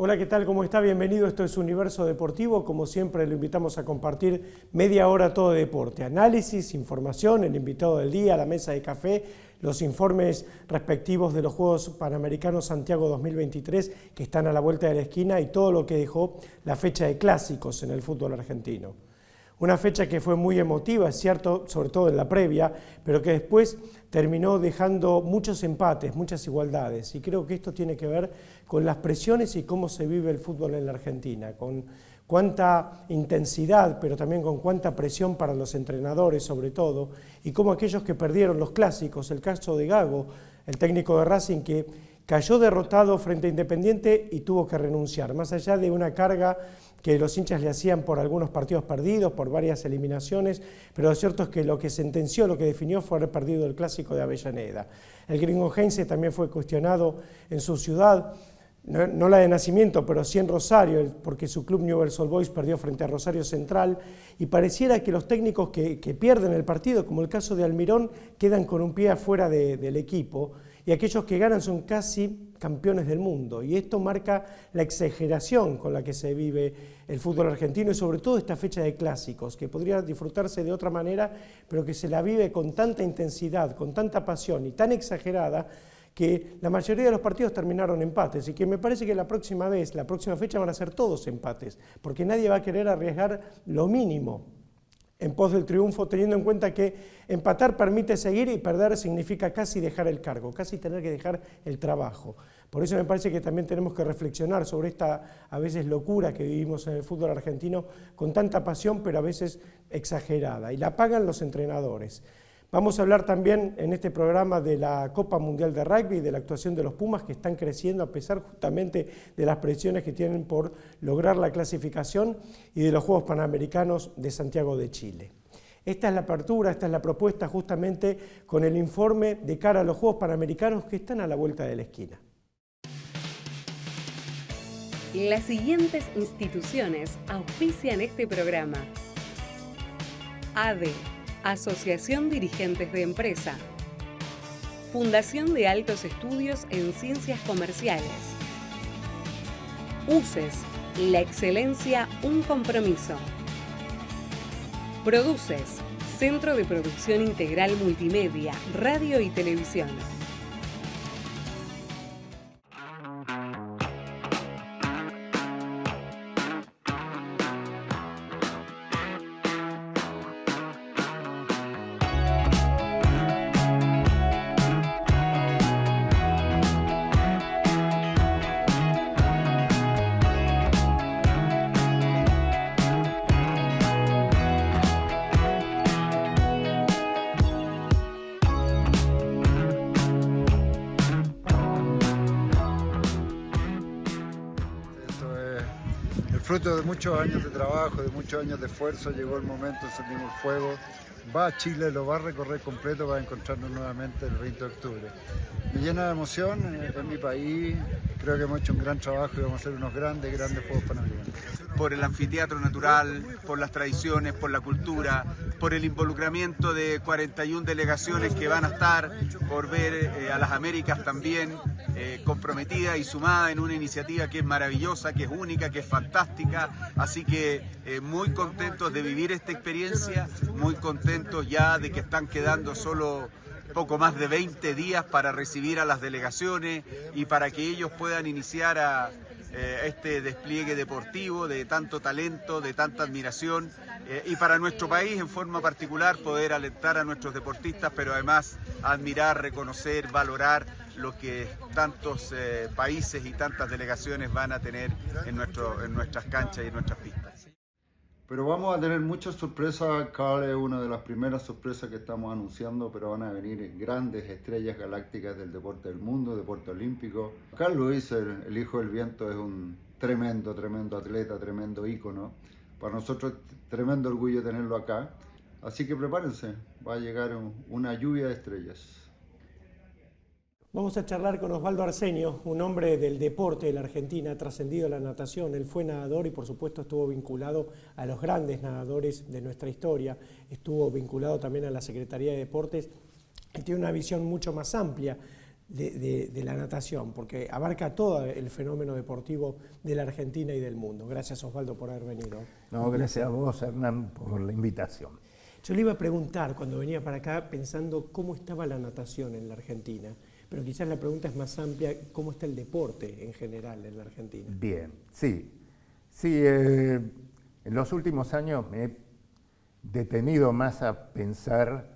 Hola, ¿qué tal? ¿Cómo está? Bienvenido. Esto es Universo Deportivo. Como siempre, lo invitamos a compartir media hora todo de deporte. Análisis, información, el invitado del día, la mesa de café, los informes respectivos de los Juegos Panamericanos Santiago 2023 que están a la vuelta de la esquina y todo lo que dejó la fecha de clásicos en el fútbol argentino. Una fecha que fue muy emotiva, es cierto, sobre todo en la previa, pero que después terminó dejando muchos empates, muchas igualdades. Y creo que esto tiene que ver con las presiones y cómo se vive el fútbol en la Argentina, con cuánta intensidad, pero también con cuánta presión para los entrenadores sobre todo, y cómo aquellos que perdieron los clásicos, el caso de Gago, el técnico de Racing que cayó derrotado frente a Independiente y tuvo que renunciar, más allá de una carga que los hinchas le hacían por algunos partidos perdidos, por varias eliminaciones, pero lo cierto es que lo que sentenció, lo que definió fue haber perdido el clásico de Avellaneda. El gringo Heinze también fue cuestionado en su ciudad, no la de nacimiento, pero sí en Rosario, porque su club Newell's Old Boys perdió frente a Rosario Central, y pareciera que los técnicos que pierden el partido, como el caso de Almirón, quedan con un pie afuera del equipo, y aquellos que ganan son casi campeones del mundo, y esto marca la exageración con la que se vive el fútbol argentino y sobre todo esta fecha de clásicos, que podría disfrutarse de otra manera, pero que se la vive con tanta intensidad, con tanta pasión y tan exagerada, que la mayoría de los partidos terminaron empates y que me parece que la próxima fecha van a ser todos empates, porque nadie va a querer arriesgar lo mínimo en pos del triunfo, teniendo en cuenta que empatar permite seguir y perder significa casi dejar el cargo, casi tener que dejar el trabajo. Por eso me parece que también tenemos que reflexionar sobre esta a veces locura que vivimos en el fútbol argentino con tanta pasión pero a veces exagerada, y la pagan los entrenadores. Vamos a hablar también en este programa de la Copa Mundial de Rugby y de la actuación de los Pumas, que están creciendo a pesar justamente de las presiones que tienen por lograr la clasificación, y de los Juegos Panamericanos de Santiago de Chile. Esta es la apertura, esta es la propuesta justamente con el informe de cara a los Juegos Panamericanos que están a la vuelta de la esquina. Las siguientes instituciones auspician este programa: ADE, Asociación Dirigentes de Empresa; Fundación de Altos Estudios en Ciencias Comerciales; UCES, la excelencia, un compromiso; Produces, Centro de Producción Integral Multimedia, Radio y Televisión. Fruto de muchos años de trabajo, de muchos años de esfuerzo, llegó el momento, encendimos el fuego. Va a Chile, lo va a recorrer completo para encontrarnos nuevamente el 20 de octubre. Me llena de emoción, es mi país, creo que hemos hecho un gran trabajo y vamos a hacer unos grandes Juegos Panamericanos. Por el anfiteatro natural, por las tradiciones, por la cultura, por el involucramiento de 41 delegaciones que van a estar, por ver a las Américas también comprometida y sumada en una iniciativa que es maravillosa, que es única, que es fantástica. Así que muy contentos de vivir esta experiencia, muy contentos ya de que están quedando solo poco más de 20 días para recibir a las delegaciones y para que ellos puedan iniciar a este despliegue deportivo de tanto talento, de tanta admiración, y para nuestro país en forma particular poder alentar a nuestros deportistas, pero además admirar, reconocer, valorar lo que tantos países y tantas delegaciones van a tener en nuestras canchas y en nuestras pistas. Pero vamos a tener muchas sorpresas. Carl es una de las primeras sorpresas que estamos anunciando, pero van a venir grandes estrellas galácticas del deporte del mundo, deporte olímpico. Carl Lewis, el hijo del viento, es un tremendo atleta, tremendo ícono. Para nosotros es tremendo orgullo tenerlo acá. Así que prepárense, va a llegar una lluvia de estrellas. Vamos a charlar con Osvaldo Arsenio, un hombre del deporte de la Argentina, trascendido la natación. Él fue nadador y por supuesto estuvo vinculado a los grandes nadadores de nuestra historia, estuvo vinculado también a la Secretaría de Deportes y tiene una visión mucho más amplia de la natación, porque abarca todo el fenómeno deportivo de la Argentina y del mundo. Gracias, Osvaldo, por haber venido. No, gracias a vos, Hernán, por la invitación. Yo le iba a preguntar cuando venía para acá pensando cómo estaba la natación en la Argentina, pero quizás la pregunta es más amplia, ¿cómo está el deporte en general en la Argentina? Bien, sí. En los últimos años me he detenido más a pensar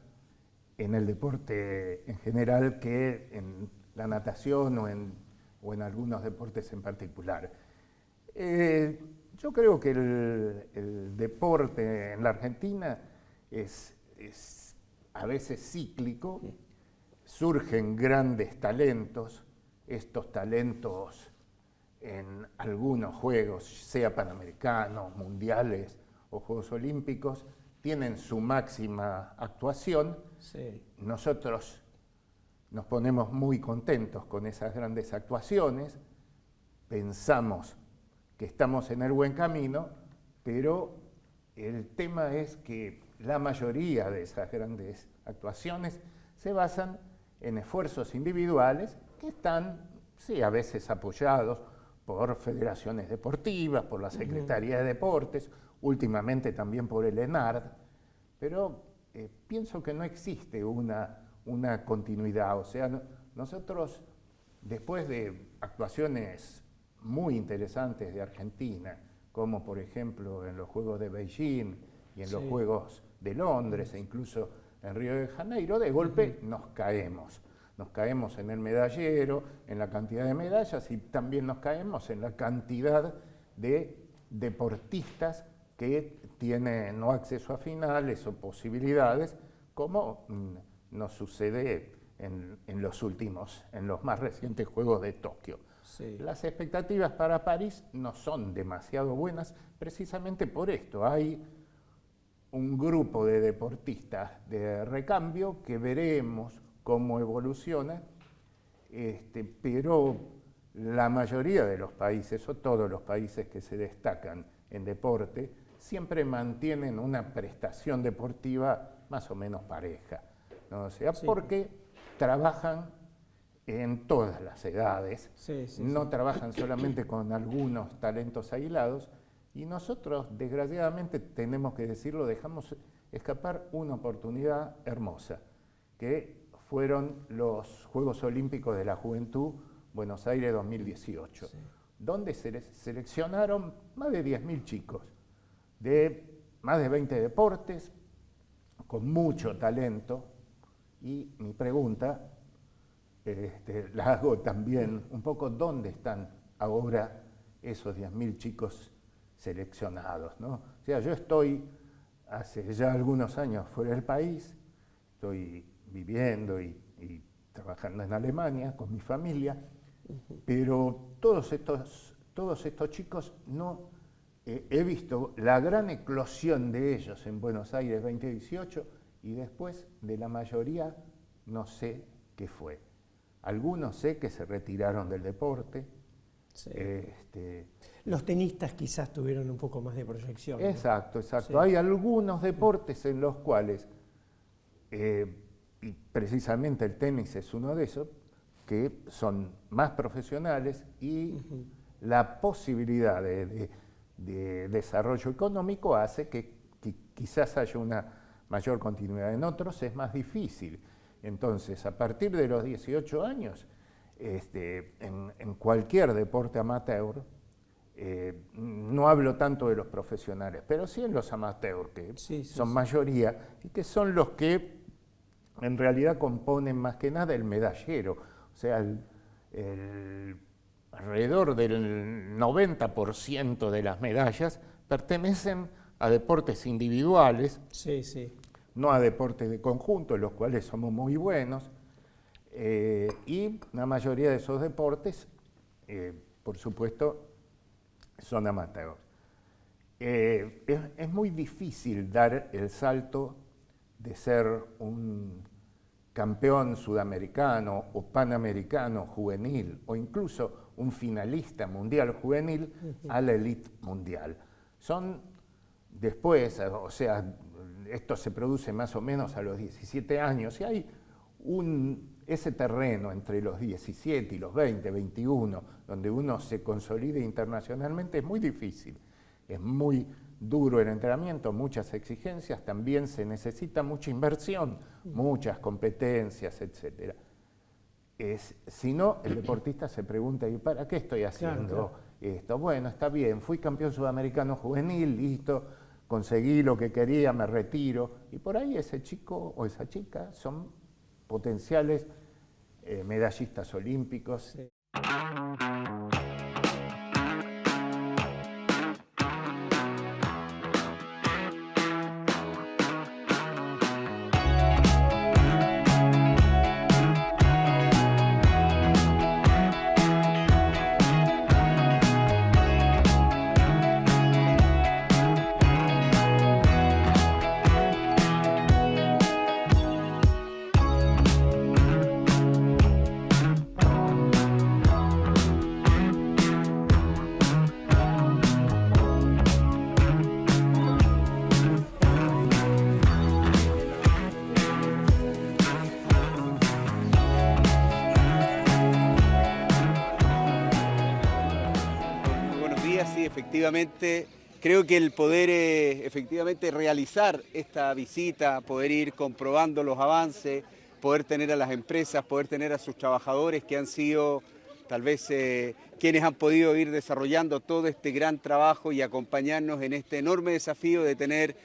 en el deporte en general que en la natación o en algunos deportes en particular. Yo creo que el deporte en la Argentina es a veces cíclico, surgen grandes talentos, estos talentos en algunos juegos, sea panamericanos, mundiales o Juegos Olímpicos, tienen su máxima actuación. Sí. Nosotros nos ponemos muy contentos con esas grandes actuaciones, pensamos que estamos en el buen camino, pero el tema es que la mayoría de esas grandes actuaciones se basan en esfuerzos individuales que están, sí, a veces apoyados por federaciones deportivas, por la Secretaría de Deportes, últimamente también por el ENARD, pero pienso que no existe una continuidad. O sea, nosotros, después de actuaciones muy interesantes de Argentina, como por ejemplo en los Juegos de Beijing y en los Juegos de Londres e incluso en Río de Janeiro, de golpe nos caemos. Nos caemos en el medallero, en la cantidad de medallas y también nos caemos en la cantidad de deportistas que tienen no acceso a finales o posibilidades, como nos sucede en los más recientes Juegos de Tokio. Sí. Las expectativas para París no son demasiado buenas, precisamente por esto. Hay un grupo de deportistas de recambio que veremos cómo evoluciona, pero la mayoría de los países, o todos los países que se destacan en deporte, siempre mantienen una prestación deportiva más o menos pareja, ¿no? O sea, porque trabajan en todas las edades, no trabajan solamente con algunos talentos aislados, y nosotros, desgraciadamente, tenemos que decirlo, dejamos escapar una oportunidad hermosa, que fueron los Juegos Olímpicos de la Juventud Buenos Aires 2018, donde se seleccionaron más de 10.000 chicos de más de 20 deportes, con mucho talento, y mi pregunta, la hago también un poco, ¿dónde están ahora esos 10.000 chicos seleccionados, ¿no? O sea, yo estoy hace ya algunos años fuera del país, estoy viviendo y trabajando en Alemania con mi familia, pero todos estos chicos no he visto la gran eclosión de ellos en Buenos Aires 2018 y después de la mayoría no sé qué fue. Algunos sé que se retiraron del deporte. Sí. Los tenistas quizás tuvieron un poco más de proyección, ¿no? Exacto. Sí. Hay algunos deportes en los cuales, y precisamente el tenis es uno de esos, que son más profesionales y la posibilidad de desarrollo económico hace que quizás haya una mayor continuidad. En otros es más difícil. Entonces, a partir de los 18 años, en cualquier deporte amateur, no hablo tanto de los profesionales, pero sí en los amateurs, que son mayoría y que son los que en realidad componen más que nada el medallero. O sea, alrededor del 90% de las medallas pertenecen a deportes individuales, no a deportes de conjunto, en los cuales somos muy buenos, y la mayoría de esos deportes, por supuesto, son amateurs. Es muy difícil dar el salto de ser un campeón sudamericano o panamericano juvenil o incluso un finalista mundial juvenil a la élite mundial. Son después, o sea, esto se produce más o menos a los 17 años y hay ese terreno entre los 17 y los 20, 21, donde uno se consolide internacionalmente, es muy difícil. Es muy duro el entrenamiento, muchas exigencias, también se necesita mucha inversión, muchas competencias, etc. Si no, el deportista se pregunta, ¿y para qué estoy haciendo esto? Bueno, está bien, fui campeón sudamericano juvenil, listo, conseguí lo que quería, me retiro. Y por ahí ese chico o esa chica son potenciales medallistas olímpicos. Sí. Sí, efectivamente, creo que el poder efectivamente realizar esta visita, poder ir comprobando los avances, poder tener a las empresas, poder tener a sus trabajadores que han sido tal vez quienes han podido ir desarrollando todo este gran trabajo y acompañarnos en este enorme desafío de tener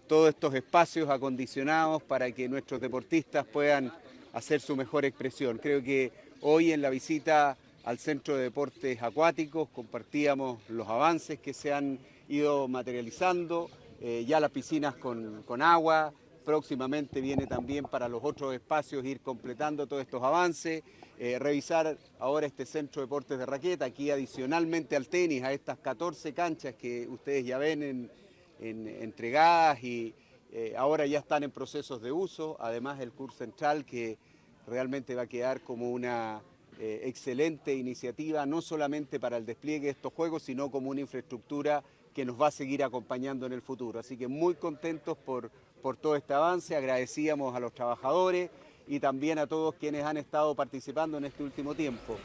todos estos espacios acondicionados para que nuestros deportistas puedan hacer su mejor expresión. Creo que hoy en la visita al Centro de Deportes Acuáticos compartíamos los avances que se han ido materializando, ya las piscinas con agua, próximamente viene también para los otros espacios ir completando todos estos avances, revisar ahora este Centro de Deportes de Raqueta, aquí adicionalmente al tenis, a estas 14 canchas que ustedes ya ven entregadas y ahora ya están en procesos de uso, además el Court Central que realmente va a quedar como una excelente iniciativa, no solamente para el despliegue de estos juegos, sino como una infraestructura que nos va a seguir acompañando en el futuro. Así que muy contentos por todo este avance, agradecíamos a los trabajadores y también a todos quienes han estado participando en este último tiempo.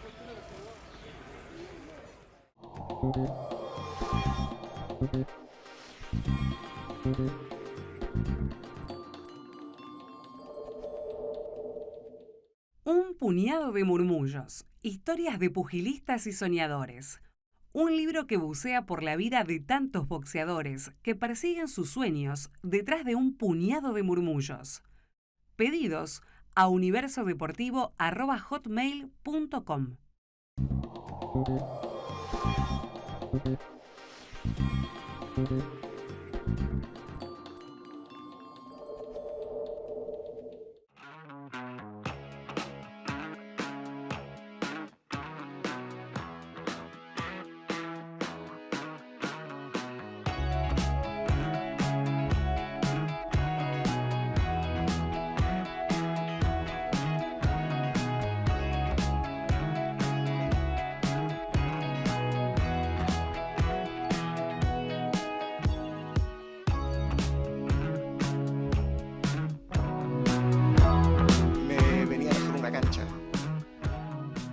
Un puñado de murmullos, historias de pugilistas y soñadores. Un libro que bucea por la vida de tantos boxeadores que persiguen sus sueños detrás de un puñado de murmullos. Pedidos a universodeportivo@hotmail.com.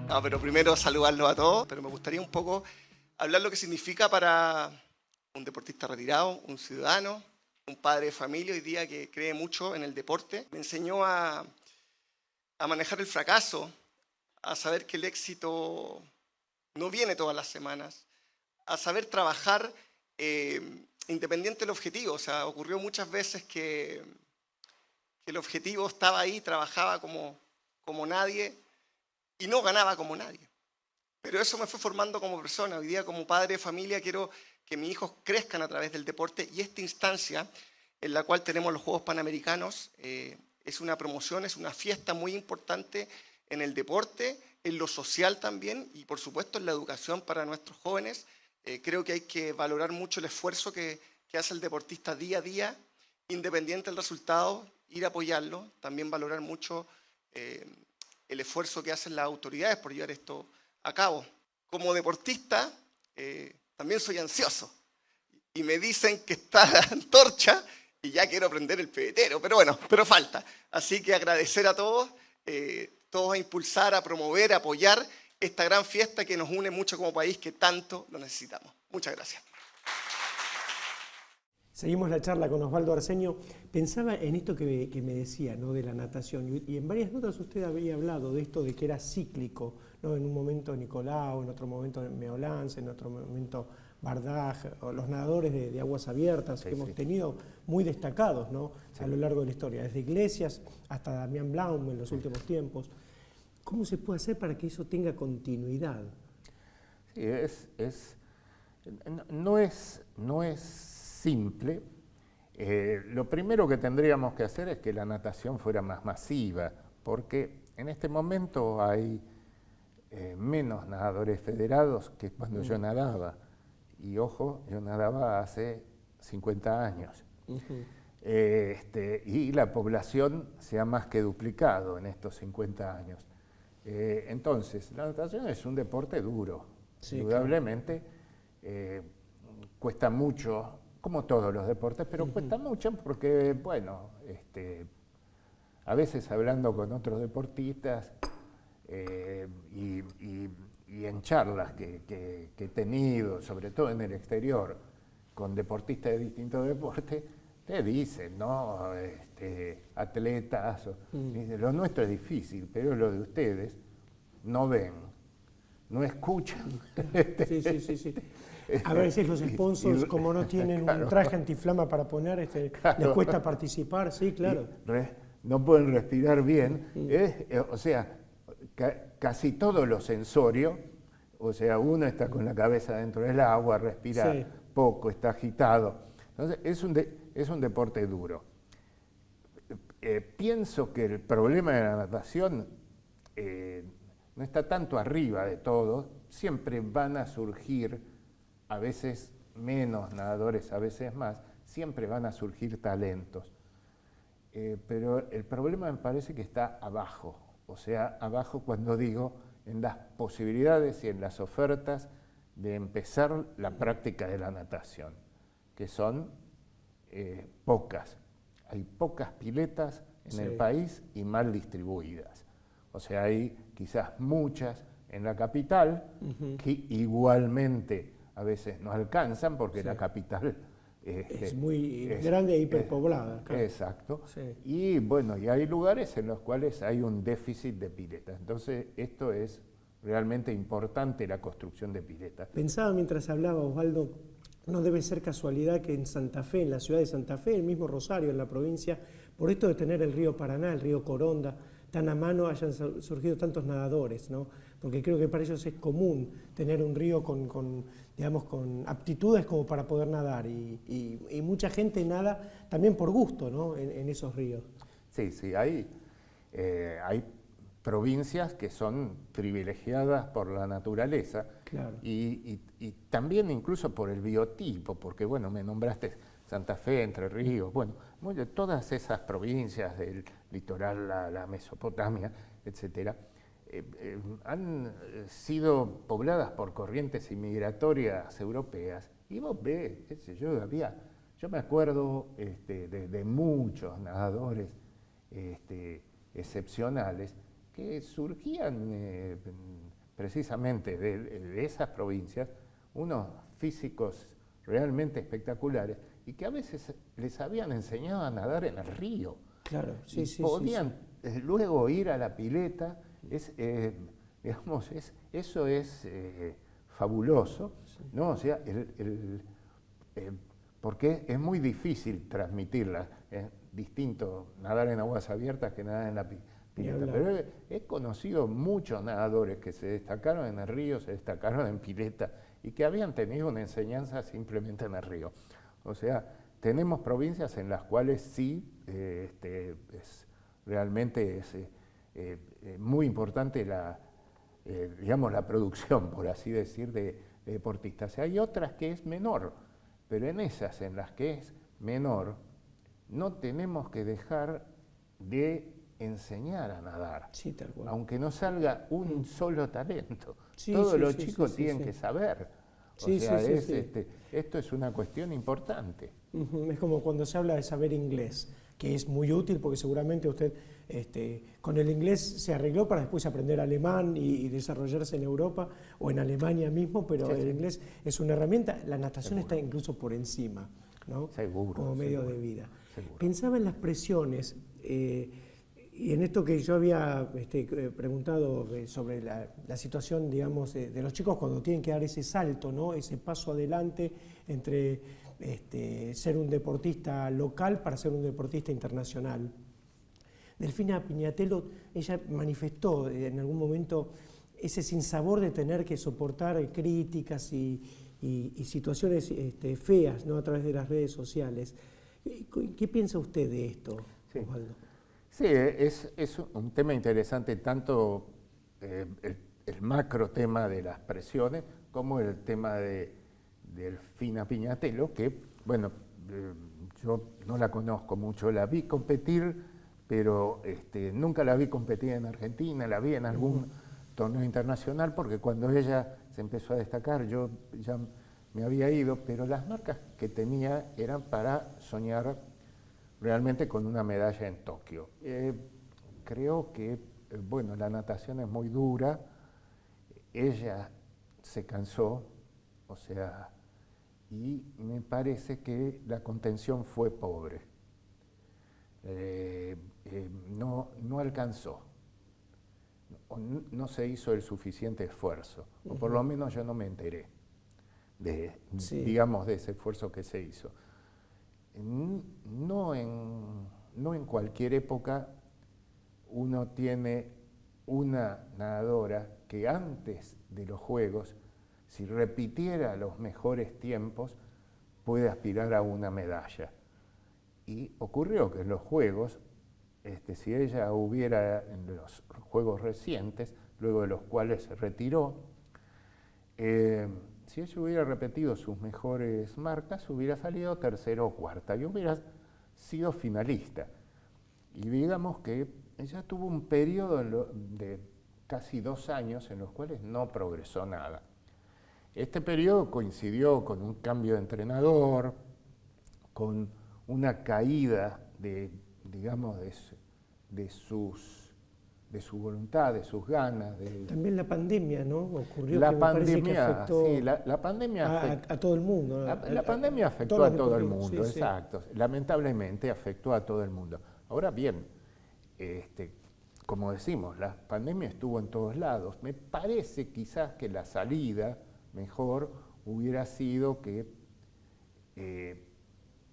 No, pero primero saludarlos a todos, pero me gustaría un poco hablar lo que significa para un deportista retirado, un ciudadano, un padre de familia hoy día que cree mucho en el deporte. Me enseñó a manejar el fracaso, a saber que el éxito no viene todas las semanas, a saber trabajar independiente del objetivo. O sea, ocurrió muchas veces que el objetivo estaba ahí, trabajaba como nadie, y no ganaba como nadie. Pero eso me fue formando como persona. Hoy día, como padre de familia, quiero que mis hijos crezcan a través del deporte y esta instancia en la cual tenemos los Juegos Panamericanos es una promoción, es una fiesta muy importante en el deporte, en lo social también y por supuesto en la educación para nuestros jóvenes. Creo que hay que valorar mucho el esfuerzo que hace el deportista día a día, independiente del resultado, ir a apoyarlo, también valorar mucho el esfuerzo que hacen las autoridades por llevar esto a cabo. Como deportista, también soy ansioso. Y me dicen que está la antorcha y ya quiero prender el pebetero. Pero bueno, pero falta. Así que agradecer a todos. todos a impulsar, a promover, a apoyar esta gran fiesta que nos une mucho como país, que tanto lo necesitamos. Muchas gracias. Seguimos la charla con Osvaldo Arsenio. Pensaba en esto que me decía, ¿no?, de la natación, y en varias notas usted había hablado de esto de que era cíclico, ¿no? En un momento Nicolau, en otro momento Meolans, en otro momento Bardaj, o los nadadores de aguas abiertas que hemos tenido muy destacados, ¿no?, a lo largo de la historia, desde Iglesias hasta Damián Blaum en los últimos tiempos. ¿Cómo se puede hacer para que eso tenga continuidad? Sí, no es simple. Lo primero que tendríamos que hacer es que la natación fuera más masiva, porque en este momento hay menos nadadores federados que cuando yo nadaba. Y ojo, yo nadaba hace 50 años. Y la población se ha más que duplicado en estos 50 años. Entonces, la natación es un deporte duro, indudablemente. Cuesta mucho, como todos los deportes, pero cuesta mucho porque, bueno, a veces hablando con otros deportistas y en charlas que he tenido, sobre todo en el exterior, con deportistas de distintos deportes, te dicen, ¿no? Atletas, dicen, lo nuestro es difícil, pero lo de ustedes no ven, no escuchan. Sí. A veces los sponsors, como no tienen un traje antiflama para poner, les cuesta participar, sí, claro. No pueden respirar bien. O sea, casi todo lo sensorio, o sea, uno está con la cabeza dentro del agua, respira poco, está agitado. Entonces, es un deporte duro. Pienso que el problema de la natación no está tanto arriba de todo, siempre van a surgir, a veces menos nadadores, a veces más, siempre van a surgir talentos. Pero el problema me parece que está abajo, o sea, abajo cuando digo en las posibilidades y en las ofertas de empezar la práctica de la natación, que son pocas. Hay pocas piletas en el país y mal distribuidas. O sea, hay quizás muchas en la capital que igualmente a veces no alcanzan porque la capital es muy grande e hiperpoblada. Claro. Exacto. Y bueno, y hay lugares en los cuales hay un déficit de piletas. Entonces, esto es realmente importante, la construcción de piletas. Pensaba mientras hablaba, Osvaldo, no debe ser casualidad que en Santa Fe, en la ciudad de Santa Fe, el mismo Rosario, en la provincia, por esto de tener el río Paraná, el río Coronda, tan a mano, hayan surgido tantos nadadores, ¿no? Porque creo que para ellos es común tener un río con aptitudes como para poder nadar y mucha gente nada también por gusto, ¿no?, en esos ríos. Sí, hay provincias que son privilegiadas por la naturaleza y también incluso por el biotipo, porque bueno, me nombraste Santa Fe, Entre Ríos, bueno, todas esas provincias del litoral, la Mesopotamia, etcétera, han sido pobladas por corrientes inmigratorias europeas y vos ves, qué sé yo, yo me acuerdo de muchos nadadores excepcionales que surgían precisamente de esas provincias, unos físicos realmente espectagulares y que a veces les habían enseñado a nadar en el río. Claro, sí. Podían luego ir a la pileta, eso es fabuloso, ¿no? O sea, porque es muy difícil transmitirla, es distinto nadar en aguas abiertas que nadar en la pileta. Pero he conocido muchos nadadores que se destacaron en el río, se destacaron en pileta y que habían tenido una enseñanza simplemente en el río. O sea, tenemos provincias en las cuales sí, realmente es muy importante la producción, por así decir, de deportistas. Hay otras que es menor, pero en esas en las que es menor, no tenemos que dejar de enseñar a nadar, tal cual. Aunque no salga un solo talento. Todos los chicos tienen que saber. Esto es una cuestión importante. Es como cuando se habla de saber inglés. que es muy útil porque seguramente usted con el inglés se arregló para después aprender alemán y desarrollarse en Europa o en Alemania mismo, pero Sí, el sí. inglés es una herramienta. La natación Seguro. está incluso por encima, ¿no? Seguro, Como medio seguro, de vida. seguro. Pensaba en las presiones y en esto que yo había preguntado sobre la situación, digamos, de los chicos cuando tienen que dar ese salto, ¿no? Ese paso adelante entre ser un deportista local para ser un deportista internacional. Delfina Piñatello, ella manifestó en algún momento ese sinsabor de tener que soportar críticas y situaciones feas, ¿no? A través de las redes sociales. ¿Qué piensa usted de esto, Sí. Osvaldo? Sí, es un tema interesante, tanto el macro tema de las presiones como el tema de Delfina Piñatello, que, bueno, yo no la conozco mucho, la vi competir, pero nunca la vi competir en Argentina, la vi en algún torneo internacional, porque cuando ella se empezó a destacar yo ya me había ido, pero las marcas que tenía eran para soñar realmente con una medalla en Tokio. Creo que, bueno, la natación es muy dura, ella se cansó, o sea, y me parece que la contención fue pobre. No alcanzó, no se hizo el suficiente esfuerzo, o por lo menos yo no me enteré digamos, de ese esfuerzo que se hizo. No en cualquier época uno tiene una nadadora que antes de los Juegos, si repitiera los mejores tiempos, puede aspirar a una medalla. Y ocurrió que en los Juegos, si ella hubiera, en los Juegos recientes, luego de los cuales se retiró, si ella hubiera repetido sus mejores marcas, hubiera salido tercera o cuarta y hubiera sido finalista. Y digamos que ella tuvo un periodo de casi 2 años en los cuales no progresó nada. Este periodo coincidió con un cambio de entrenador, con una caída digamos, de su voluntad, de sus ganas. También la pandemia, ¿no? Ocurrió La que me parece que pandemia, afectó sí, la pandemia a todo el mundo. La pandemia afectó todos a los todo el deportivos, mundo, sí, sí. exacto. Lamentablemente afectó a todo el mundo. Ahora bien, como decimos, la pandemia estuvo en todos lados. Me parece quizás que la salida mejor hubiera sido que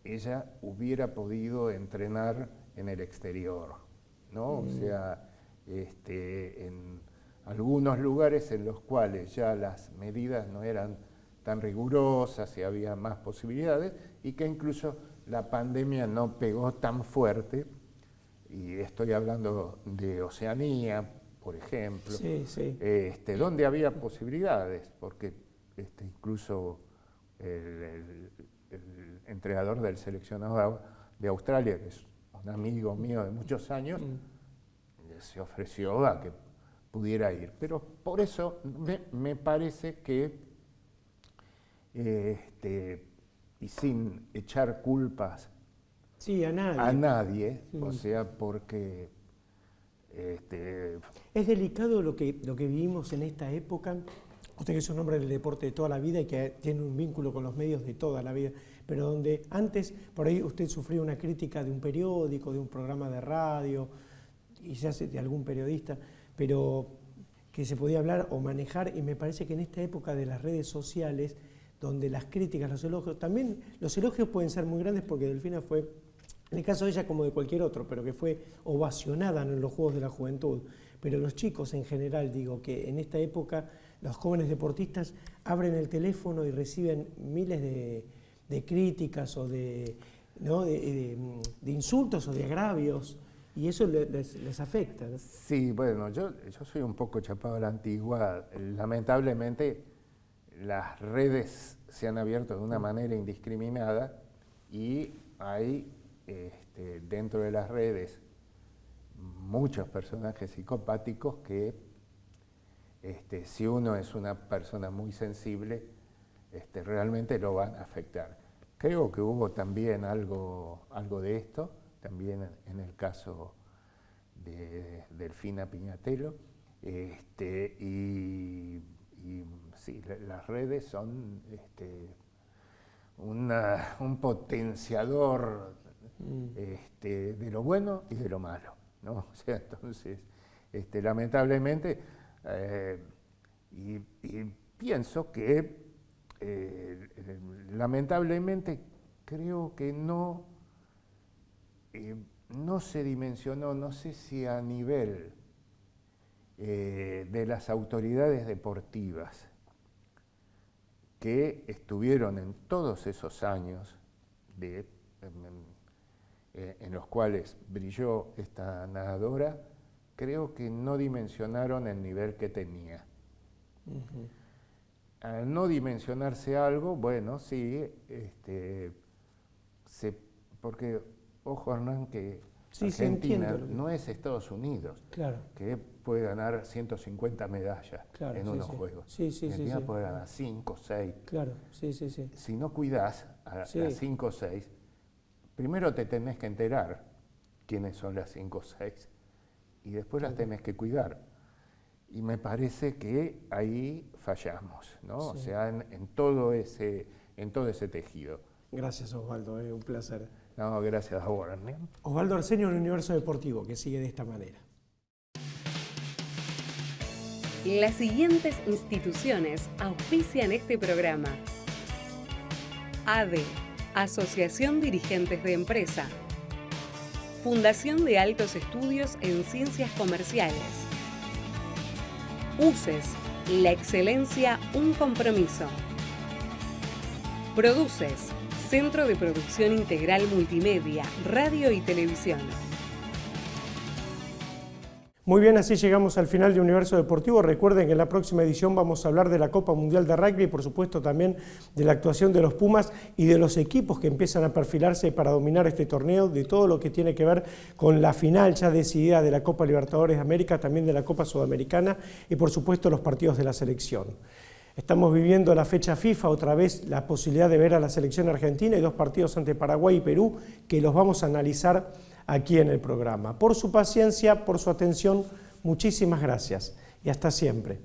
ella hubiera podido entrenar en el exterior, ¿no? O sea, en algunos lugares en los cuales ya las medidas no eran tan rigurosas y había más posibilidades, y que incluso la pandemia no pegó tan fuerte, y estoy hablando de Oceanía, por ejemplo, Sí, sí. donde había posibilidades, porque incluso el entrenador del seleccionado de Australia, que es un amigo mío de muchos años, se ofreció a que pudiera ir. Pero por eso me parece que, y sin echar culpas Sí, a nadie. a nadie, o sea, porque Es delicado lo que vivimos en esta época. Usted que es un hombre del deporte de toda la vida y que tiene un vínculo con los medios de toda la vida, pero donde antes, por ahí usted sufrió una crítica de un periódico, de un programa de radio, quizás de algún periodista, pero que se podía hablar o manejar, y me parece que en esta época de las redes sociales, donde las críticas, los elogios, también los elogios pueden ser muy grandes porque Delfina fue, en el caso de ella como de cualquier otro, pero que fue ovacionada en los Juegos de la Juventud. Pero los chicos en general, digo, que en esta época los jóvenes deportistas abren el teléfono y reciben miles de críticas o de insultos o de agravios, y eso les afecta, ¿no? sí, bueno, yo soy un poco chapado a la antigua. Lamentablemente las redes se han abierto de una manera indiscriminada y hay dentro de las redes muchos personajes psicopáticos que si uno es una persona muy sensible, realmente lo van a afectar. Creo que hubo también algo de esto. también en el caso de Delfina Piñatelo, y sí, las redes son un potenciador de lo bueno y de lo malo, ¿no? O sea, entonces, lamentablemente, y pienso que lamentablemente creo que no se dimensionó, no sé si a nivel de las autoridades deportivas que estuvieron en todos esos años en los cuales brilló esta nadadora, creo que no dimensionaron el nivel que tenía. Al no dimensionarse algo, bueno, sí, porque, ojo Hernán, que sí, Argentina no es Estados Unidos, claro, que puede ganar 150 medallas en unos Juegos. Argentina puede ganar 5, 6. Claro, sí. Si no cuidás a las 5 o 6, primero te tenés que enterar quiénes son las 5 o 6 y después las tenés que cuidar. Y me parece que ahí fallamos, ¿no? O sea, en todo ese tejido. Gracias, Osvaldo, un placer. No, gracias a vos, Hernán. Osvaldo Arsenio, en Universo Deportivo, que sigue de esta manera. Las siguientes instituciones auspician este programa: ADE, Asociación Dirigentes de Empresa; Fundación de Altos Estudios en Ciencias Comerciales; UCES, la excelencia, un compromiso; Produces, Centro de Producción Integral Multimedia, Radio y Televisión. Muy bien, así llegamos al final de Universo Deportivo. Recuerden que en la próxima edición vamos a hablar de la Copa Mundial de Rugby y por supuesto también de la actuación de los Pumas y de los equipos que empiezan a perfilarse para dominar este torneo, de todo lo que tiene que ver con la final ya decidida de la Copa Libertadores de América, también de la Copa Sudamericana y por supuesto los partidos de la selección. Estamos viviendo la fecha FIFA, otra vez la posibilidad de ver a la selección argentina y 2 partidos ante Paraguay y Perú que los vamos a analizar aquí en el programa. Por su paciencia, por su atención, muchísimas gracias y hasta siempre.